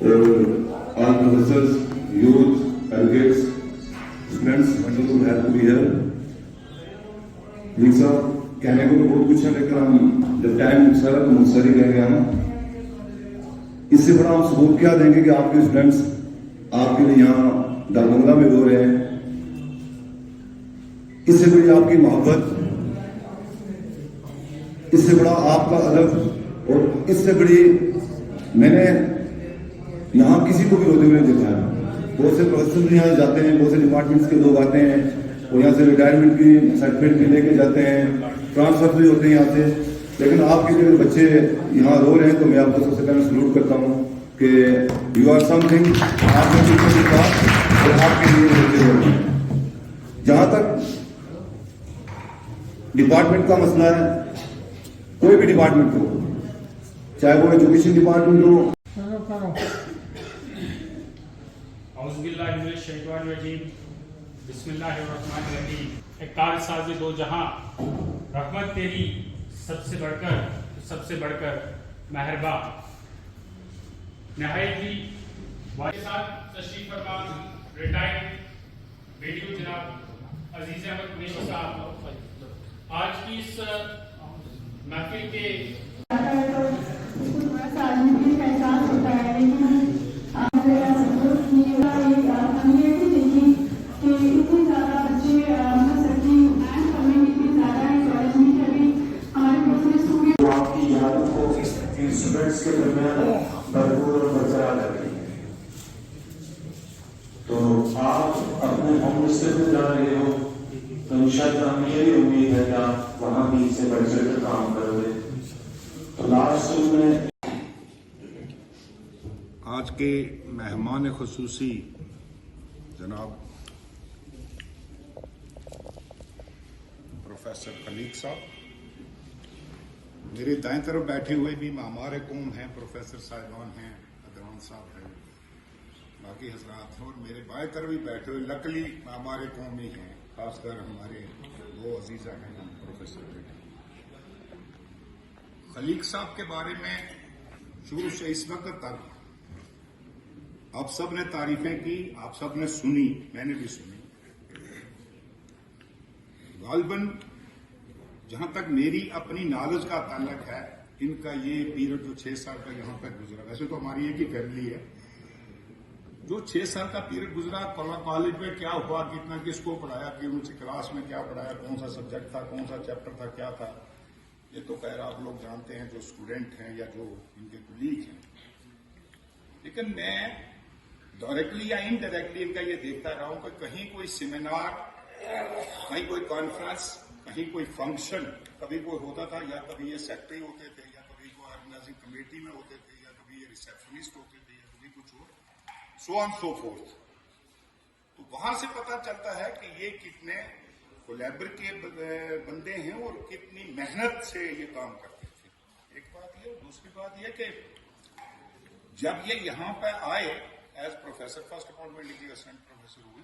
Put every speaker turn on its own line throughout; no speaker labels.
और all professors, youth, advocates, students, wonderful to have you here. साहब कहने को तो बहुत कुछ है, लेकिन हम जब टाइम सर तो मुझसे ही कहेंगे हम इससे बड़ा हम सबूत क्या देंगे कि आपके स्टूडेंट्स आपके लिए यहाँ दरभंगा में रो रहे हैं। इससे बड़ी आपकी मोहब्बत, इससे बड़ा आपका अदब और इससे बड़ी मैंने यहाँ किसी को भी रोते हुए देखा है। बहुत से प्रोफेसर यहाँ जाते हैं, बहुत से डिपार्टमेंट्स के लोग आते हैं और यहाँ से रिटायरमेंट की सर्टिफिकेट भी लेके जाते हैं, ट्रांसफर भी होते हैं यहाँ से। लेकिन आपके जो बच्चे यहाँ रो रहे हैं तो मैं आपको सबसे पहले सल्यूट करता हूँ कि यू आर समथिंग। आपने और आपके लिए रोते हो। जहाँ तक डिपार्टमेंट का मसला है, कोई भी डिपार्टमेंट हो, चाहे वो एजुकेशन डिपार्टमेंट हो।
बिस्मिल्लाहिर्रहमानिर्रहीम। कार साज़े दो जहां, रहमत तेरी सबसे बढ़कर मेहरबा। नहायती वाले साथ तशरीफ फरमा रिटायर्ड वीडियो जनाब अजीज अहमद कुरैशी साहब आज की इस महफिल के
स्टूडेंट्स के दरमियान भरपूर और बरकरार रखी है। तो आप अपने होम डिस्ट्रिक्ट में जा रहे हो तो इंशाअल्लाह हमें ये भी उम्मीद है कि आप वहां भी इससे बढ़ चढ़ कर काम करोगे। तो लास्ट में
आज के मेहमान खुसूसी जनाब प्रोफेसर खलीक साहब, मेरे दाएं तरफ बैठे हुए भी मामार कौम हैं, प्रोफेसर साहिबान हैं, अदवान साहब हैं, बाकी हजरात हैं, और मेरे बाएं तरफ भी बैठे हुए लकली मामार कौम ही हैं, खासकर हमारे वो अजीजा हैं प्रोफेसर बेटे। खलीक साहब के बारे में शुरू से इस वक्त तक आप सब ने तारीफें की, आप सब ने सुनी, मैंने भी सुनी। गालिबन जहां तक मेरी अपनी नॉलेज का ताल्लुक है, इनका ये पीरियड जो 6 साल का यहां तक गुजरा, वैसे तो हमारी एक ही फैमिली है, जो 6 साल का पीरियड गुजरा, कॉलेज में क्या हुआ, कितना किसको पढ़ाया, कौन सी क्लास में क्या पढ़ाया, कौन सा सब्जेक्ट था, कौन सा चैप्टर था, क्या था, ये तो खैर आप लोग जानते हैं जो स्टूडेंट हैं या जो इनके कुलीग हैं। लेकिन मैं डायरेक्टली या इनडायरेक्टली इनका ये देखता रहा हूं कि कहीं कोई सेमिनार, कहीं कोई कॉन्फ्रेंस, कहीं कोई फंक्शन कभी कोई होता था, या कभी ये सेक्रेटरी होते थे, या कभी कोई ऑर्गेनाइजिंग कमेटी में होते थे, या कभी ये रिसेप्शनिस्ट होते थे, या कभी कुछ और, सो ऑन सो फोर्थ। तो वहां से पता चलता है कि ये कितने कोलैबर के बंदे हैं और कितनी मेहनत से ये काम करते थे। एक बात ये, दूसरी बात ये कि जब ये यहां पे आए एज प्रोफेसर, फर्स्ट अपॉइंटमेंट लिखी, असिस्टेंट प्रोफेसर हुई,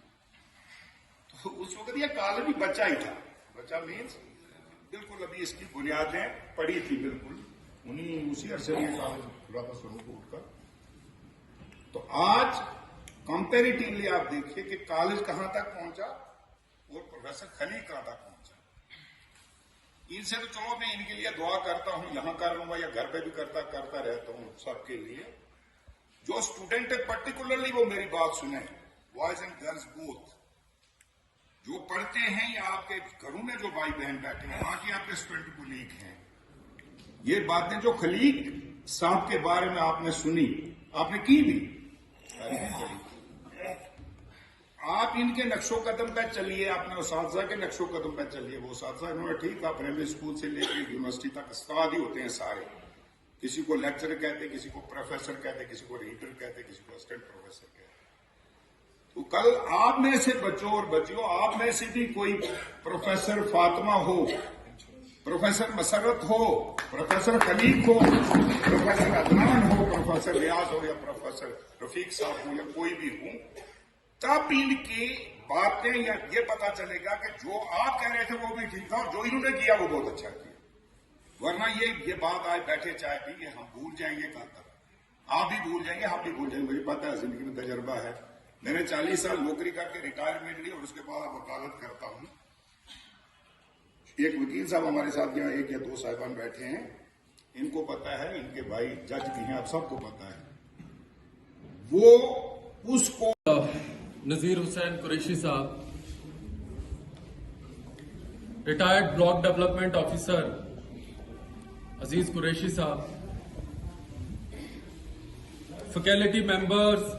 तो उस वक्त ये कॉलेज भी बच्चा ही था। बच्चा मीन्स बिल्कुल अभी इसकी बुनियादें पड़ी थी, बिल्कुल उसी अरसे में कॉलेज खुला था शुरू को उठकर। तो आज कंपेरेटिवली आप देखिए कि कॉलेज कहां तक पहुंचा और प्रोफेसर खलीक कहां तक पहुंचा। इनसे तो चलो मैं इनके लिए दुआ करता हूं, यहां कर लूंगा या घर पे भी करता रहता हूं सबके लिए। जो स्टूडेंट है पर्टिकुलरली वो मेरी बात सुने, बॉयज एंड गर्ल्स बोथ, जो पढ़ते हैं या आपके घरों में जो भाई बहन बैठे हैं, वहां की आपके स्टूडेंट कुलीग हैं, ये बातें जो खलीक साहब के बारे में आपने सुनी, आपने की भी, आप इनके नक्शो कदम पे चलिए, अपने उस्ताद के नक्शो कदम पे चलिए। वो उस्ताद इन्होंने ठीक था, प्राइमरी स्कूल से लेकर यूनिवर्सिटी तक उस्ताद ही होते हैं सारे, किसी को लेक्चरर कहते, किसी को प्रोफेसर कहते, किसी को रीडर कहते, किसी को असिस्टेंट प्रोफेसर कहते। तो कल आप में से बच्चों और बच्चियों, आप में से भी कोई प्रोफेसर फातिमा हो, प्रोफेसर मसरत हो, प्रोफेसर खलीक हो, प्रोफेसर अदनान हो, प्रोफेसर रियाज हो, या प्रोफेसर रफीक साहब हो, या कोई भी हो, तब इनकी बातें या ये पता चलेगा कि जो आप कह रहे थे वो भी ठीक था और जो इन्होंने किया वो बहुत अच्छा किया। वरना ये बात आज बैठे चाय पी के हम भूल जाएंगे कहां तक। आप भी भूल जाएंगे, आप भी भूल जाएंगे, मुझे पता है, जिंदगी में तजर्बा है। मैंने 40 साल नौकरी करके रिटायरमेंट ली और उसके बाद अब वकालत करता हूं। एक वकील साहब हमारे साथ यहाँ 1 या 2 साहिबान बैठे हैं, इनको पता है, इनके भाई जज भी हैं, आप सबको पता है। वो उसको
नजीर हुसैन कुरैशी साहब, रिटायर्ड ब्लॉक डेवलपमेंट ऑफिसर अजीज कुरैशी साहब, faculty members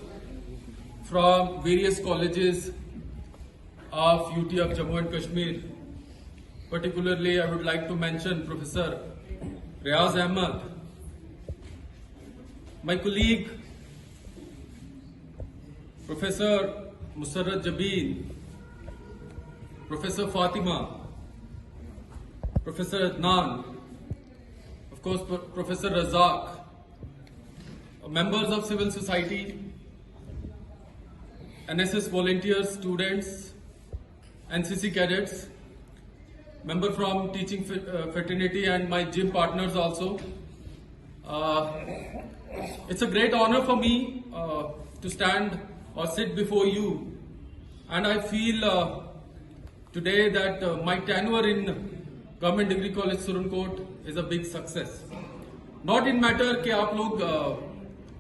from various colleges of UT of Jammu and Kashmir. Particularly, I would like to mention Professor Riaz Ahmed, my colleague Professor Musarrat Jabeen, Professor Fatima, Professor Adnan, of course Professor Razak, members of civil society, NSS volunteers, students, NCC cadets, member from teaching fraternity and my gym partners also. It's a great honor for me to stand or sit before you, and I feel today that my tenure in Government Degree College Surankot is a big success. Not in matter कि आप लोग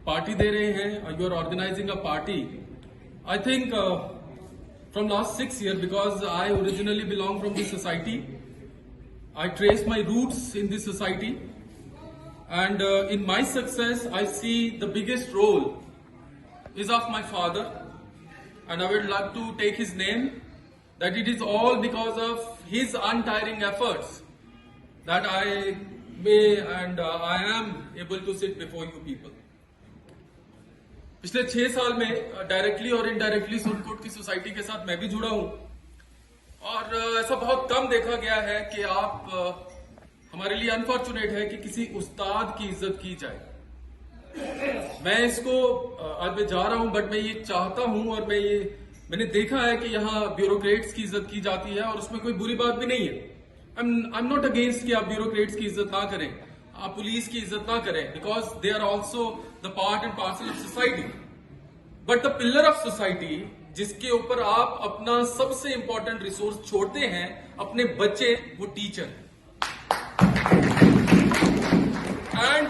party दे रहे हैं, you are organizing a party. I think from last 6 years, because I originally belong from this society, I trace my roots in this society, and in my success I see the biggest role is of my father, and I would like to take his name, that it is all because of his untiring efforts that I may and I am able to sit before you people. पिछले 6 साल में directly और indirectly Surankote की society के साथ मैं भी जुड़ा हूं, और ऐसा बहुत कम देखा गया है कि आप हमारे लिए अनफॉर्चुनेट है कि किसी उस्ताद की इज्जत की जाए। मैं इसको आज मैं जा रहा हूं, बट मैं ये चाहता हूं, और मैंने देखा है कि यहाँ ब्यूरोक्रेट्स की इज्जत की जाती है, और उसमें कोई बुरी बात भी नहीं है। आई एम नॉट अगेंस्ट कि आप ब्यूरोक्रेट्स की इज्जत ना करें, आप पुलिस की इज्जत ना करें, because they are also the part and parcel of society. But the pillar of society, जिसके ऊपर आप अपना सबसे इंपॉर्टेंट रिसोर्स छोड़ते हैं, अपने बच्चे, वो टीचर है। एंड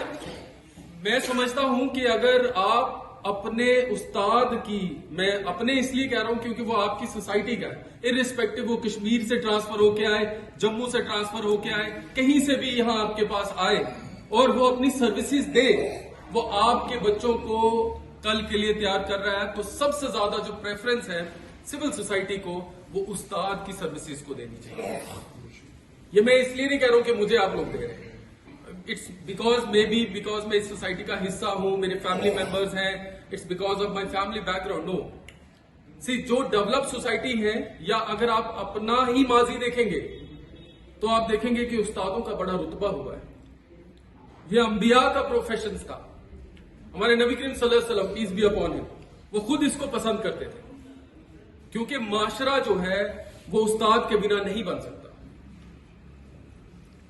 मैं समझता हूं कि अगर आप अपने उस्ताद की, मैं अपने इसलिए कह रहा हूं क्योंकि वो आपकी सोसाइटी का है, इररिस्पेक्टिव वो कश्मीर से ट्रांसफर होके आए, जम्मू से ट्रांसफर होके आए, कहीं से भी यहां आपके पास आए और वो अपनी सर्विसेज दे, वो आपके बच्चों को कल के लिए तैयार कर रहा है, तो सबसे ज्यादा जो प्रेफरेंस है सिविल सोसाइटी को, वो उस्ताद की सर्विसेज को देनी चाहिए। ये मैं इसलिए नहीं कह रहा हूं कि मुझे आप लोग दे रहे हैं, इट्स बिकॉज मैं इस सोसाइटी का हिस्सा हूं, मेरे फैमिली मेंबर्स हैं, it's because of my family background. No, see जो डेवलप सोसाइटी है, या अगर आप अपना ही माजी देखेंगे तो आप देखेंगे कि उस्तादों का बड़ा रुतबा हुआ है। ये अंबिया का प्रोफेशन का, हमारे नबी करीम सल्लल्लाहु अलैहि वसल्लम पीस बी अपॉन हिम, वो खुद इसको पसंद करते थे, क्योंकि माशरा जो है वो उस्ताद के बिना नहीं बन सकता।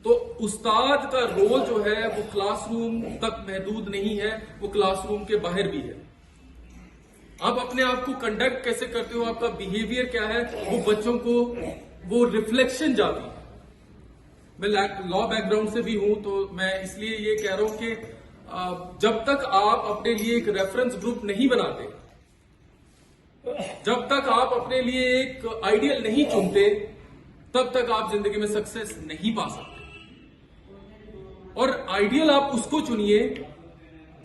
तो उस्ताद का रोल जो है वो क्लासरूम तक महदूद नहीं है, वो क्लासरूम के बाहर भी है। आप अपने आप को कंडक्ट कैसे करते हो, आपका बिहेवियर क्या है, वो बच्चों को वो रिफ्लेक्शन जाती है। मैं लॉ बैकग्राउंड से भी हूं, तो मैं इसलिए ये कह रहा हूं कि जब तक आप अपने लिए एक रेफरेंस ग्रुप नहीं बनाते, जब तक आप अपने लिए एक आइडियल नहीं चुनते, तब तक आप जिंदगी में सक्सेस नहीं पा सकते। और आइडियल आप उसको चुनिए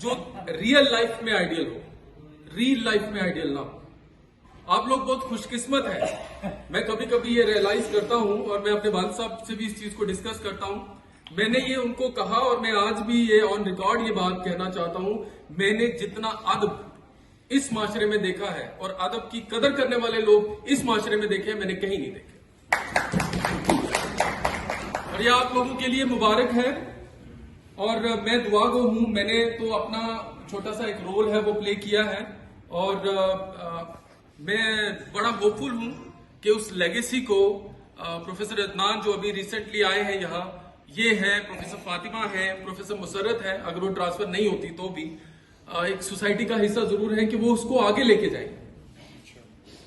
जो रियल लाइफ में आइडियल हो, रियल लाइफ में आइडियल ना हो। आप लोग बहुत खुशकिस्मत हैं। मैं कभी कभी ये रियलाइज करता हूं, और मैं अपने वालिद साहब से भी इस चीज को डिस्कस करता हूं। मैंने ये उनको कहा, और मैं आज भी ये ऑन रिकॉर्ड ये बात कहना चाहता हूं, मैंने जितना अदब इस माशरे में देखा है, और अदब की कदर करने वाले लोग इस माशरे में देखे, मैंने कहीं नहीं देखे। और ये आप लोगों के लिए मुबारक है, और मैं दुआ गो हूं। मैंने तो अपना छोटा सा एक रोल है वो प्ले किया है, और मैं बड़ा होपफुल हूं कि उस लेगेसी को प्रोफेसर अदनान जो अभी रिसेंटली आए हैं यहाँ, ये है प्रोफेसर फातिमा है, प्रोफेसर मुसर्रत है, अगर वो ट्रांसफर नहीं होती तो भी, ایک سوسائٹی کا حصہ ضرور ہیں کہ وہ اس کو آگے لے کے جائیں.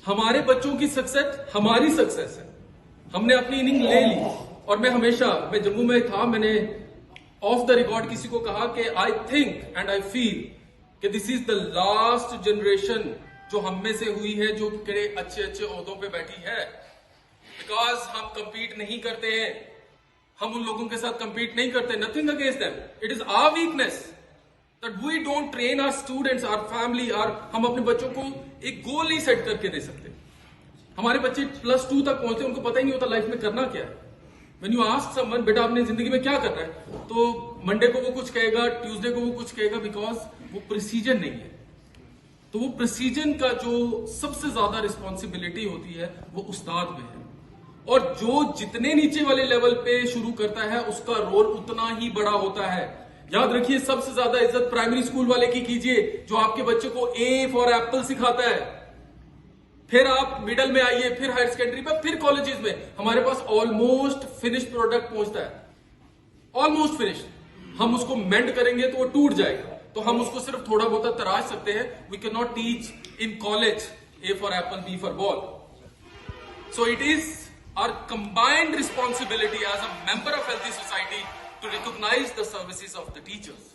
ہمارے بچوں کی سکسیس ہماری سکسیس ہے. ہم نے اپنی اننگ لے لی. اور میں جموں میں تھا, میں نے آف دا ریکارڈ کسی کو کہا کہ آئی تھنک اینڈ آئی فیل کہ دس از دا لاسٹ جنریشن جو ہم میں سے ہوئی ہے جو اچھے عہدوں پہ بیٹھی ہے. بیکاز ہم کمپیٹ نہیں کرتے ہیں, ہم ان لوگوں کے ساتھ کمپیٹ نہیں کرتے. Nothing against them, it is our weakness that we don't train our students, our family, ہم اپنے بچوں کو ایک گول نہیں سیٹ کر کے دے سکتے. ہمارے بچے +2 تک پہنچتے ان کو پتہ ہی نہیں ہوتا لائف میں کرنا کیا ہے. when you ask someone بیٹا آپ نے زندگی میں کیا کرنا ہے, تو منڈے کو وہ کچھ کہے گا, ٹیوزڈے کو وہ کچھ کہے گا, بیکاز وہ پریسیجن نہیں ہے. تو وہ پریسیجن کا جو سب سے زیادہ رسپانسبلٹی ہوتی ہے وہ استاد میں ہے. اور جو جتنے نیچے والے لیول پہ شروع کرتا ہے اس کا رول اتنا ہی بڑا ہوتا ہے. یاد رکھیے سب سے زیادہ عزت پرائمری اسکول والے کی کیجئے جو آپ کے بچے کو اے فار ایپل سکھاتا ہے. پھر آپ مڈل میں آئیے, پھر ہائر سیکنڈری میں, پھر کالجز میں. ہمارے پاس آلموسٹ فنش پروڈکٹ پہنچتا ہے, آلموسٹ فنش. ہم اس کو مینڈ کریں گے تو وہ ٹوٹ جائے گا, تو ہم اس کو صرف تھوڑا بہت تراش سکتے ہیں. We can not teach in college A for apple B for ball. So it is our combined responsibility as a member of healthy society to recognize the services of the teachers.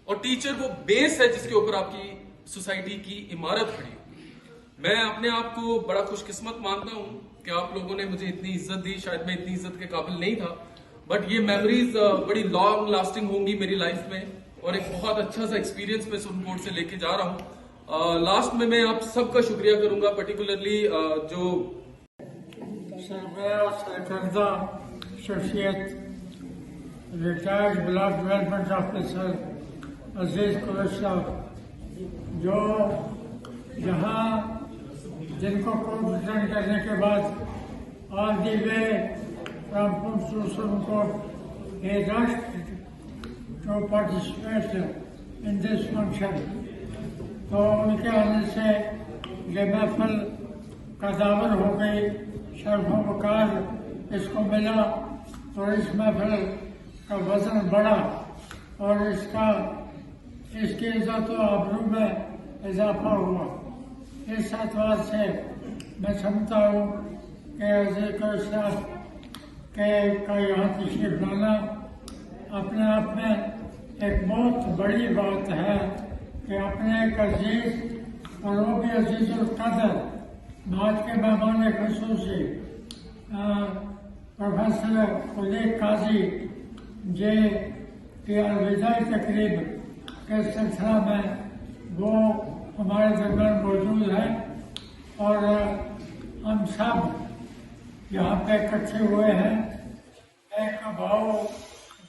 اور teacher وہ بیس ہے جس کے اوپر آپ کی society کی عمارت کھڑی ہے. میں اپنے آپ کو بڑا خوش قسمت مانتا ہوں کہ آپ لوگوں نے مجھے اتنی عزت دی. شاید میں اتنی عزت کے قابل نہیں تھا, بٹ یہ میموریز بڑی لانگ لاسٹنگ ہوں گی میری لائف میں, اور ایک بہت اچھا سا ایکسپیرینس میں سپریم کورٹ سے لے کے جا رہا ہوں. لاسٹ میں آپ سب کا شکریہ کروں گا, پرٹیکولرلی جو
سرکردہ شخصیت ریٹائرڈ بلاک ڈیولپمنٹ آفیسر عزیز قریش صاحب, جو یہاں جن کو کورٹ ریٹرن کرنے کے بعد all the way from Poonch to supreme court he rushed to participate in this function. تو ان کے آنے سے یہ محفل کا داور ہو گئی, شرف و وقار اس کو ملا, اور اس محفل کا وزن بڑھا, اور اس کی عزت و آبرو میں اضافہ ہوا. اس اعتبار سے میں سمجھتا ہوں کہ عزیز قریش صاحب کا یہاں تشریف لانا اپنے آپ میں ایک بہت بڑی بات ہے کہ اپنے ایک عزیز اور وہ بھی عزیز القدر آج کے مہمان خصوصی پروفیسر قلی قاضی جے کی الوداعی تقریب کے سلسلہ میں وہ ہمارے درمیان موجود ہیں, اور ہم سب یہاں پہ اکٹھے ہوئے ہیں ایک بھاؤ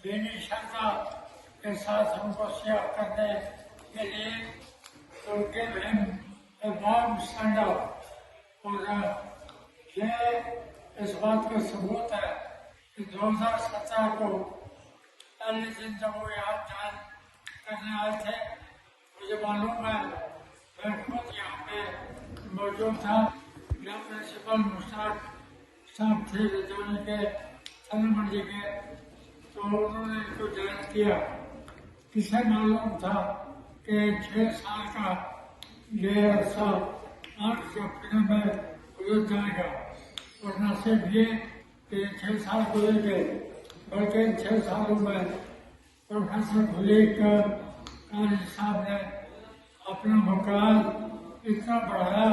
دینی شرطہ کے ساتھ ہم کو سیاح کرنے کے لیے. تو give him a warm stand up. اور یہ اس بات کا ثبوت ہے کہ 2017 کو پہلے دن جب وہ یہاں جان کرنے آئے تھے, مجھے معلوم ہے میں خود یہاں پہ موجود تھا جب پرنسپل مشتاق صاحب تھے جانے کے سن منڈی کے, تو انہوں نے ان کو جان کیا. کسے معلوم تھا کہ 6 سال کا یہ عرصہ 8 چپڑوں میں گزر جائے گا, اور نہ صرف یہ کہ 6 سال گزر گئے بلکہ ان 6 سالوں میں پروفیسر خلیق قاضی صاحب نے اپنا مقام اتنا بڑھایا,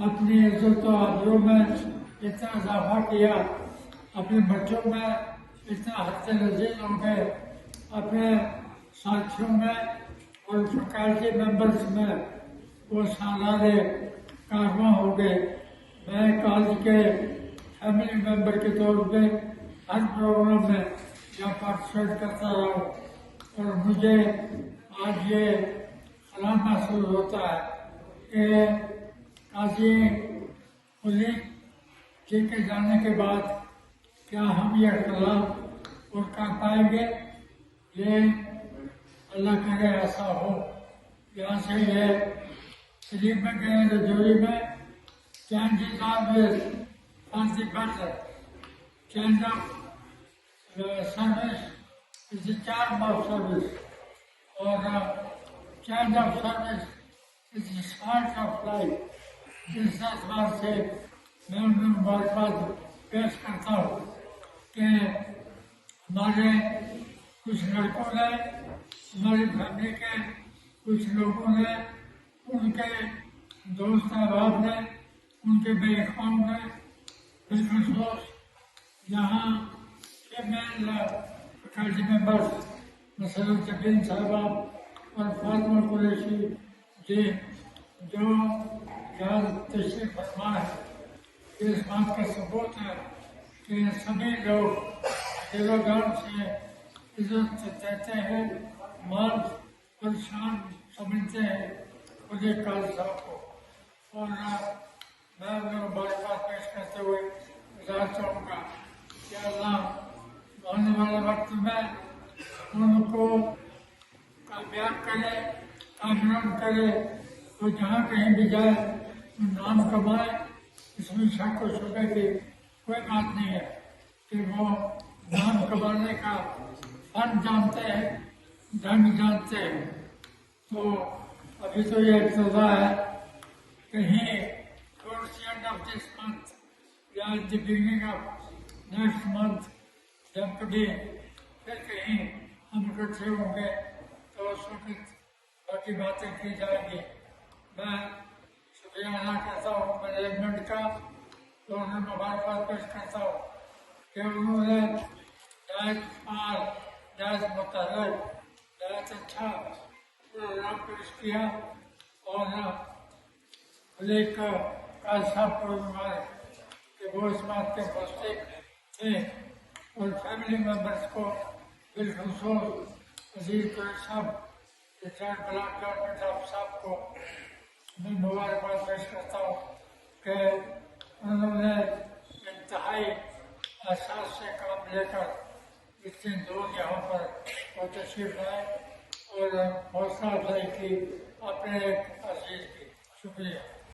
اپنی عزت و آبرو میں اتنا اضافہ کیا, اپنے بچوں میں اتنا حد لذیذ ہو گئے, اپنے ساتھیوں میں اور فیکلٹی ممبرس میں وہ سالارے کارواں ہو گئے. میں کالج کے فیملی ممبر کے طور پہ ہر پروگرام میں یہاں پارٹیسپیٹ کرتا رہا ہوں, اور مجھے آج یہ خلام محسوس ہوتا ہے کہ قاضی خلیق جی کے جانے کے بعد کیا ہم یہ خلام اور کر پائیں گے. یہ اللہ کرے ایسا ہو. یہاں سے یہ سلیم میں گئے رجوری میں changes always for the better. Change of service is the charm of service. और change of service is start of life. इस एतबार से मैं उन्हें मुबारकबाद पेश करता हूँ कि हमारे कुछ लड़कों ने, हमारी फैमिली के कुछ लोगों ने, उनके दोस्त अहबाब ने, उनके बेइख्वान ने बिलखुसूस यहाँ के मेन फैकल्टी मेंबर्स मसलन जबीन साहबा और फातिमा कुरैशी जी जो यहाँ तशरीफ फरमा है, इस बात का सबूत है कि सभी लोग दिलोगान से इज्जत देते हैं, मान और शान समझते हैं खुदे काल साहब को। और मैं उन्हें मुबारकबाद पेश करते हुए गुजार चाहूँगा कि अल्लाह आने वाले वक्त में उनको कामयाब करे, कामयाब करे, तो जहाँ कहीं भी जाए वो नाम कमाए। इसमें शक और शुबे की कोई बात नहीं है कि वो नाम कमाने का फन जानते हैं, ढंग जानते हैं। तो अभी तो ये इब्तिदा है, कहीं towards the end of this month या at the beginning of next month जब कभी फिर कहीं हम इकट्ठे होंगे तो उस वक्त बाकी बातें की जाएंगी। मैं शुक्रिया अदा करता हूँ मैनेजमेंट का, तो उन्हें मुबारकबाद पेश करता हूँ कि उन्होंने नहायत पार, नहायत मुतहर्रिक, नहायत अच्छा प्रोग्राम पेश किया। और एक साहब को कि वो इस बात के मुस्तक थे और फैमिली मेंबर्स को बिलखुसूस अजीज साहब, रिटायर्ड ब्लॉक गवर्नमेंट साहब को मैं मुबारकबाद पेश करता हूँ कि उन्होंने इंतहाई एहसास से काम लेकर इतनी दूर यहाँ पर वो तशरीफ लाए और हौसला अफजाई की अपने एक अजीज की। शुक्रिया।